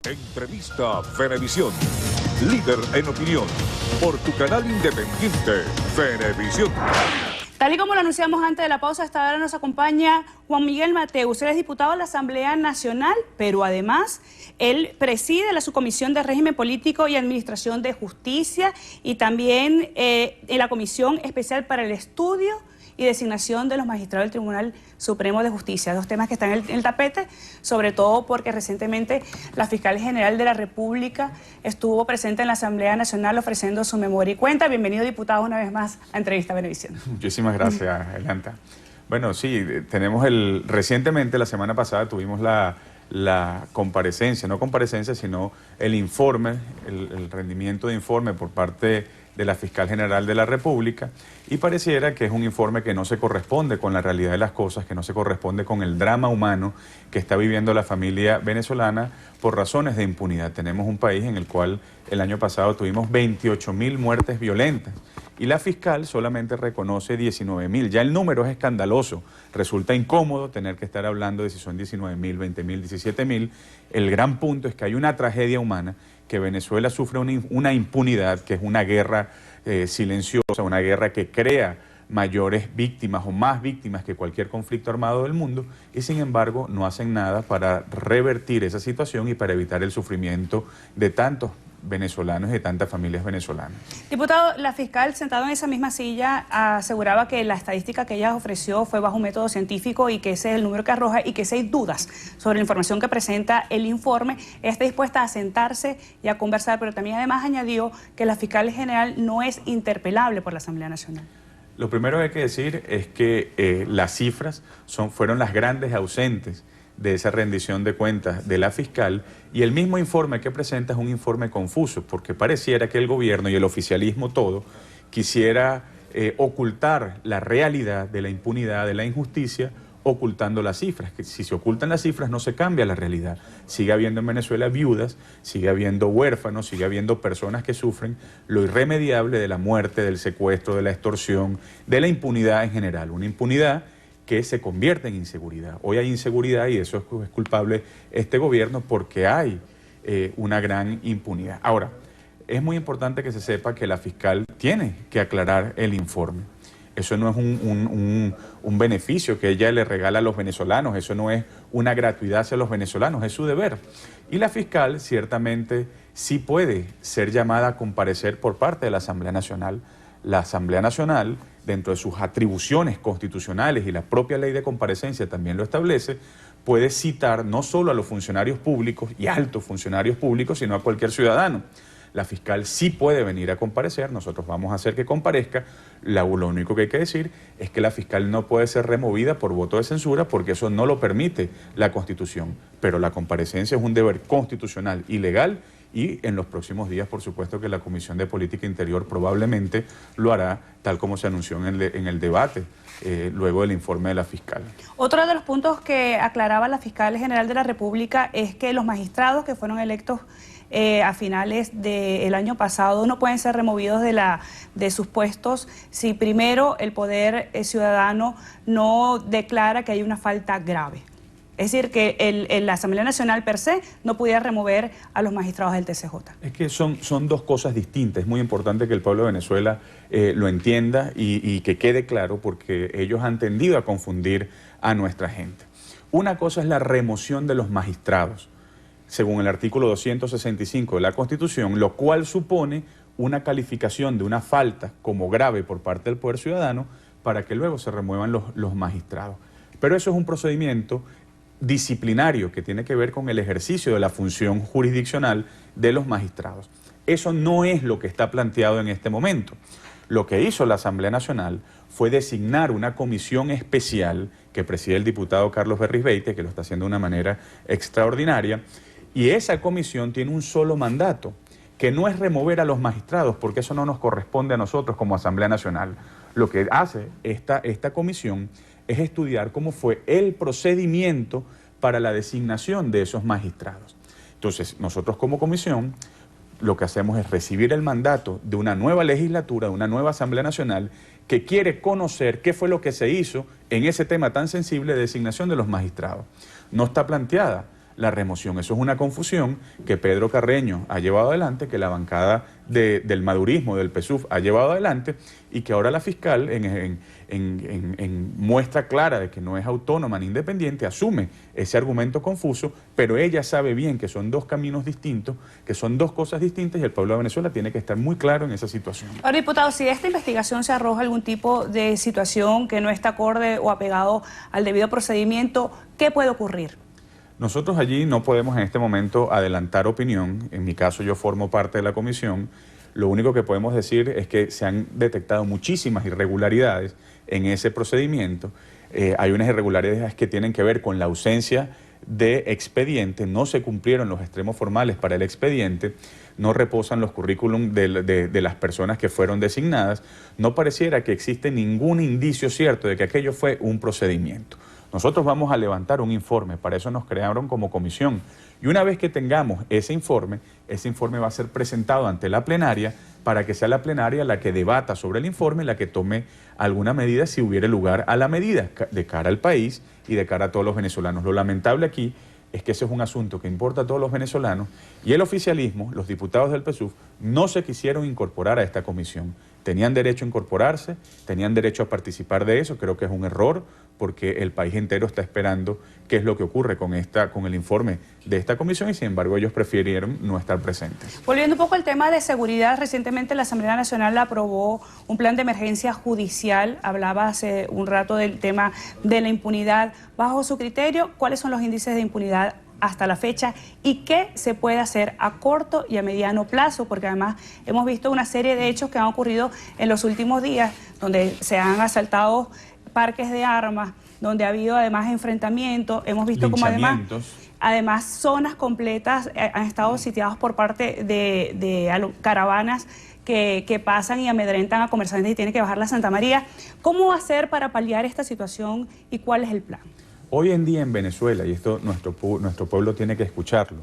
Entrevista Venevisión, líder en opinión, por tu canal independiente, Venevisión. Tal y como lo anunciamos antes de la pausa, hasta ahora nos acompaña Juan Miguel Mateus. Él es diputado de la Asamblea Nacional, pero además él preside la Subcomisión de Régimen Político y Administración de Justicia y también en la Comisión Especial para el Estudio y Designación de los Magistrados del Tribunal Supremo de Justicia. Dos temas que están en el tapete, sobre todo porque recientemente la Fiscal General de la República estuvo presente en la Asamblea Nacional ofreciendo su memoria y cuenta. Bienvenido, diputado, una vez más a Entrevista Venevisión. Muchísimas gracias, Elanta. Bueno, sí, tenemos recientemente, la semana pasada, tuvimos la comparecencia, no comparecencia, sino el informe, el rendimiento de informe por parte de la Fiscal General de la República, y pareciera que es un informe que no se corresponde con la realidad de las cosas, que no se corresponde con el drama humano que está viviendo la familia venezolana por razones de impunidad. Tenemos un país en el cual el año pasado tuvimos 28.000 muertes violentas y la fiscal solamente reconoce 19.000. Ya el número es escandaloso, resulta incómodo tener que estar hablando de si son 19.000, 20.000, 17.000. El gran punto es que hay una tragedia humana, que Venezuela sufre una impunidad, que es una guerra silenciosa, una guerra que crea mayores víctimas o más víctimas que cualquier conflicto armado del mundo, y sin embargo no hacen nada para revertir esa situación y para evitar el sufrimiento de tantos venezolanos y de tantas familias venezolanas. Diputado, la fiscal, sentada en esa misma silla, aseguraba que la estadística que ella ofreció fue bajo un método científico y que ese es el número que arroja, y que si hay dudas sobre la información que presenta el informe, está dispuesta a sentarse y a conversar, pero también además añadió que la fiscal general no es interpelable por la Asamblea Nacional. Lo primero que hay que decir es que las cifras fueron las grandes ausentes de esa rendición de cuentas de la fiscal, y el mismo informe que presenta es un informe confuso, porque pareciera que el gobierno y el oficialismo todo quisiera ocultar la realidad de la impunidad, de la injusticia, ocultando las cifras, que si se ocultan las cifras no se cambia la realidad. Sigue habiendo en Venezuela viudas, sigue habiendo huérfanos, sigue habiendo personas que sufren lo irremediable de la muerte, del secuestro, de la extorsión, de la impunidad en general, una impunidad que se convierte en inseguridad. Hoy hay inseguridad y eso es culpable este gobierno, porque hay una gran impunidad. Ahora, es muy importante que se sepa que la fiscal tiene que aclarar el informe. Eso no es un beneficio que ella le regala a los venezolanos, eso no es una gratuidad hacia los venezolanos, es su deber. Y la fiscal ciertamente sí puede ser llamada a comparecer por parte de la Asamblea Nacional. La Asamblea Nacional, dentro de sus atribuciones constitucionales, y la propia ley de comparecencia también lo establece, puede citar no solo a los funcionarios públicos y altos funcionarios públicos, sino a cualquier ciudadano. La fiscal sí puede venir a comparecer, nosotros vamos a hacer que comparezca. Lo único que hay que decir es que la fiscal no puede ser removida por voto de censura, porque eso no lo permite la Constitución. Pero la comparecencia es un deber constitucional y legal, y en los próximos días, por supuesto, que la Comisión de Política Interior probablemente lo hará, tal como se anunció en el debate, luego del informe de la fiscal. Otro de los puntos que aclaraba la Fiscal General de la República es que los magistrados que fueron electos a finales del año pasado no pueden ser removidos de sus puestos si primero el Poder Ciudadano no declara que hay una falta grave. Es decir, que la Asamblea Nacional per se no pudiera remover a los magistrados del TCJ. Es que son dos cosas distintas. Es muy importante que el pueblo de Venezuela lo entienda y que quede claro, porque ellos han tendido a confundir a nuestra gente. Una cosa es la remoción de los magistrados, según el artículo 265 de la Constitución, lo cual supone una calificación de una falta como grave por parte del Poder Ciudadano para que luego se remuevan los magistrados. Pero eso es un procedimiento disciplinario que tiene que ver con el ejercicio de la función jurisdiccional de los magistrados. Eso no es lo que está planteado en este momento. Lo que hizo la Asamblea Nacional fue designar una comisión especial que preside el diputado Carlos Berrizbeite, que lo está haciendo de una manera extraordinaria, y esa comisión tiene un solo mandato, que no es remover a los magistrados, porque eso no nos corresponde a nosotros como Asamblea Nacional. Lo que hace esta comisión es estudiar cómo fue el procedimiento para la designación de esos magistrados. Entonces, nosotros como comisión lo que hacemos es recibir el mandato de una nueva legislatura, de una nueva Asamblea Nacional, que quiere conocer qué fue lo que se hizo en ese tema tan sensible de designación de los magistrados. No está planteada la remoción. Eso es una confusión que Pedro Carreño ha llevado adelante, que la bancada del madurismo, del PSUV, ha llevado adelante, y que ahora la fiscal, en muestra clara de que no es autónoma ni independiente, asume ese argumento confuso, pero ella sabe bien que son dos caminos distintos, que son dos cosas distintas, y el pueblo de Venezuela tiene que estar muy claro en esa situación. Ahora, diputado, si de esta investigación se arroja algún tipo de situación que no está acorde o apegado al debido procedimiento, ¿qué puede ocurrir? Nosotros allí no podemos en este momento adelantar opinión. En mi caso, yo formo parte de la comisión. Lo único que podemos decir es que se han detectado muchísimas irregularidades en ese procedimiento. Hay unas irregularidades que tienen que ver con la ausencia de expediente, no se cumplieron los extremos formales para el expediente, no reposan los currículum de las personas que fueron designadas, no pareciera que existe ningún indicio cierto de que aquello fue un procedimiento. Nosotros vamos a levantar un informe, para eso nos crearon como comisión, y una vez que tengamos ese informe va a ser presentado ante la plenaria para que sea la plenaria la que debata sobre el informe, la que tome alguna medida si hubiere lugar a la medida de cara al país y de cara a todos los venezolanos. Lo lamentable aquí es que ese es un asunto que importa a todos los venezolanos, y el oficialismo, los diputados del PSUV, no se quisieron incorporar a esta comisión. Tenían derecho a incorporarse, tenían derecho a participar de eso. Creo que es un error, porque el país entero está esperando qué es lo que ocurre con el informe de esta comisión, y sin embargo ellos prefirieron no estar presentes. Volviendo un poco al tema de seguridad, recientemente la Asamblea Nacional aprobó un plan de emergencia judicial. Hablaba hace un rato del tema de la impunidad. Bajo su criterio, ¿cuáles son los índices de impunidad hasta la fecha y qué se puede hacer a corto y a mediano plazo? Porque además hemos visto una serie de hechos que han ocurrido en los últimos días, donde se han asaltado parques de armas, donde ha habido además enfrentamientos. Hemos visto como además zonas completas han estado sitiadas por parte de caravanas que pasan y amedrentan a comerciantes y tienen que bajar la Santa María. ¿Cómo hacer para paliar esta situación y cuál es el plan? Hoy en día en Venezuela, y esto nuestro pueblo tiene que escucharlo,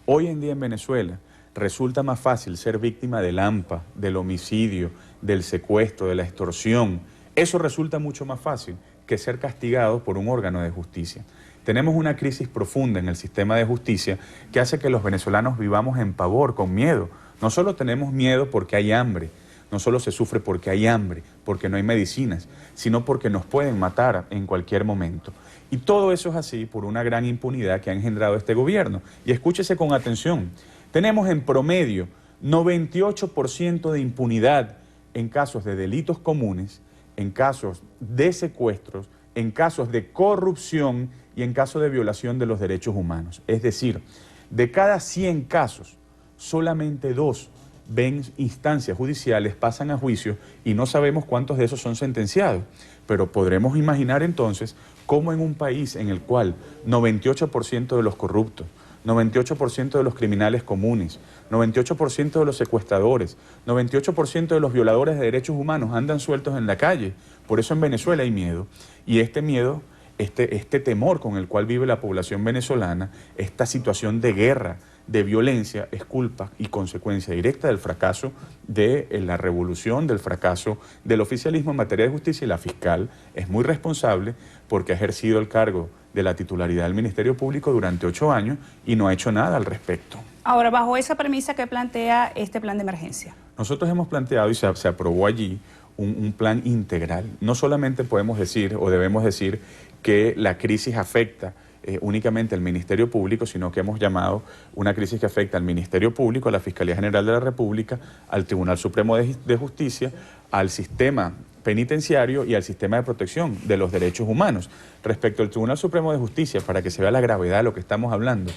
hoy en día en Venezuela resulta más fácil ser víctima del AMPA, del homicidio, del secuestro, de la extorsión. Eso resulta mucho más fácil que ser castigado por un órgano de justicia. Tenemos una crisis profunda en el sistema de justicia que hace que los venezolanos vivamos en pavor, con miedo. No solo tenemos miedo porque hay hambre, no solo se sufre porque hay hambre, porque no hay medicinas, sino porque nos pueden matar en cualquier momento. Y todo eso es así por una gran impunidad que ha engendrado este gobierno. Y escúchese con atención, tenemos en promedio 98% de impunidad en casos de delitos comunes, en casos de secuestros, en casos de corrupción y en casos de violación de los derechos humanos. Es decir, de cada 100 casos, solamente 2 ven instancias judiciales, pasan a juicio y no sabemos cuántos de esos son sentenciados. Pero podremos imaginar entonces cómo en un país en el cual 98% de los corruptos, 98% de los criminales comunes, 98% de los secuestradores, 98% de los violadores de derechos humanos andan sueltos en la calle. Por eso en Venezuela hay miedo. Y este miedo, este temor con el cual vive la población venezolana, esta situación de guerra, de violencia, es culpa y consecuencia directa del fracaso de la revolución, del fracaso del oficialismo en materia de justicia, y la fiscal es muy responsable porque ha ejercido el cargo de la titularidad del Ministerio Público durante 8 años y no ha hecho nada al respecto. Ahora, bajo esa premisa, ¿qué plantea este plan de emergencia? Nosotros hemos planteado y se aprobó allí un plan integral. No solamente podemos decir o debemos decir que la crisis afecta únicamente al Ministerio Público, sino que hemos llamado una crisis que afecta al Ministerio Público, a la Fiscalía General de la República, al Tribunal Supremo de Justicia, al sistema penitenciario y al sistema de protección de los derechos humanos. Respecto al Tribunal Supremo de Justicia, para que se vea la gravedad de lo que estamos hablando,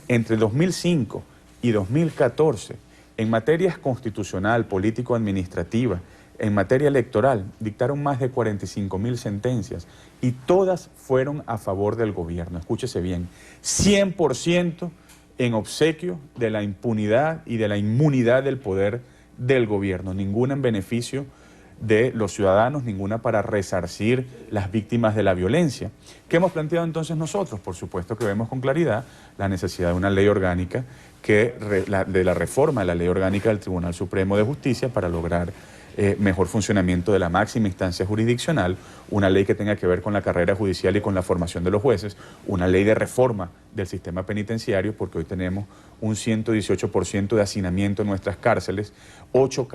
entre 2005 y 2014, en materias constitucional, político-administrativa, en materia electoral, dictaron más de 45.000 sentencias y todas fueron a favor del gobierno. Escúchese bien, 100% en obsequio de la impunidad y de la inmunidad del poder del gobierno, ninguna en beneficio de los ciudadanos, ninguna para resarcir las víctimas de la violencia. ¿Qué hemos planteado entonces nosotros? Por supuesto que vemos con claridad la necesidad de una ley orgánica, de la reforma de la ley orgánica del Tribunal Supremo de Justicia para lograr mejor funcionamiento de la máxima instancia jurisdiccional, una ley que tenga que ver con la carrera judicial y con la formación de los jueces, una ley de reforma del sistema penitenciario, porque hoy tenemos un 118% de hacinamiento en nuestras cárceles, 8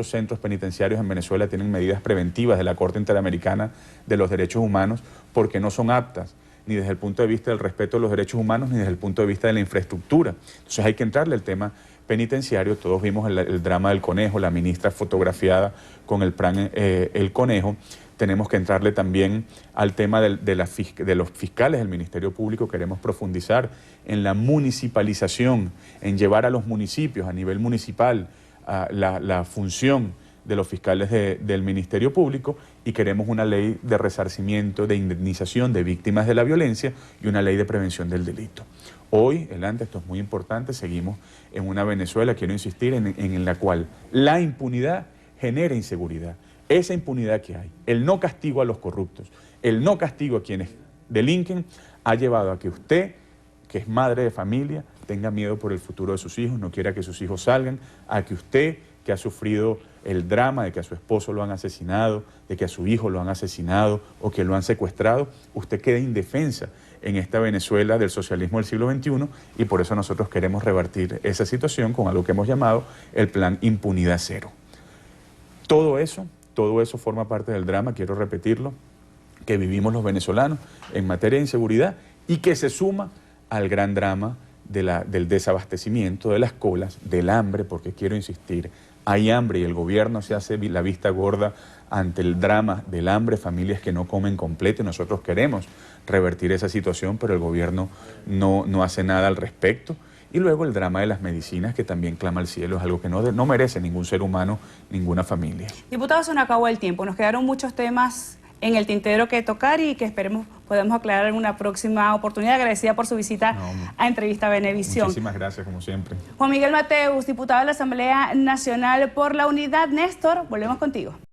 centros penitenciarios en Venezuela tienen medidas preventivas de la Corte Interamericana de los Derechos Humanos porque no son aptas ni desde el punto de vista del respeto de los derechos humanos, ni desde el punto de vista de la infraestructura. Entonces hay que entrarle al tema penitenciario. Todos vimos el drama del conejo, la ministra fotografiada con el plan El Conejo. Tenemos que entrarle también al tema de los fiscales del Ministerio Público. Queremos profundizar en la municipalización, en llevar a los municipios, a nivel municipal, la función de los fiscales del Ministerio Público, y queremos una ley de resarcimiento, de indemnización de víctimas de la violencia y una ley de prevención del delito. Hoy, esto es muy importante, seguimos en una Venezuela, quiero insistir, en la cual la impunidad genera inseguridad. Esa impunidad que hay, el no castigo a los corruptos, el no castigo a quienes delinquen, ha llevado a que usted, que es madre de familia, tenga miedo por el futuro de sus hijos, no quiera que sus hijos salgan, a que usted, que ha sufrido el drama de que a su esposo lo han asesinado, de que a su hijo lo han asesinado o que lo han secuestrado, usted quede indefensa en esta Venezuela del socialismo del siglo XXI, y por eso nosotros queremos revertir esa situación con algo que hemos llamado el Plan Impunidad Cero. Todo eso forma parte del drama, quiero repetirlo, que vivimos los venezolanos en materia de inseguridad y que se suma al gran drama del desabastecimiento, de las colas, del hambre, porque quiero insistir, hay hambre y el gobierno se hace la vista gorda ante el drama del hambre, familias que no comen completo, y nosotros queremos revertir esa situación, pero el gobierno no hace nada al respecto. Y luego el drama de las medicinas, que también clama al cielo, es algo que no merece ningún ser humano, ninguna familia. Diputado, se nos acabó el tiempo, nos quedaron muchos temas en el tintero que tocar y que esperemos podemos aclarar en una próxima oportunidad. Agradecida por su visita a Entrevista Venevisión. Muchísimas gracias, como siempre. Juan Miguel Mateus, diputado de la Asamblea Nacional por la Unidad. Néstor, volvemos contigo.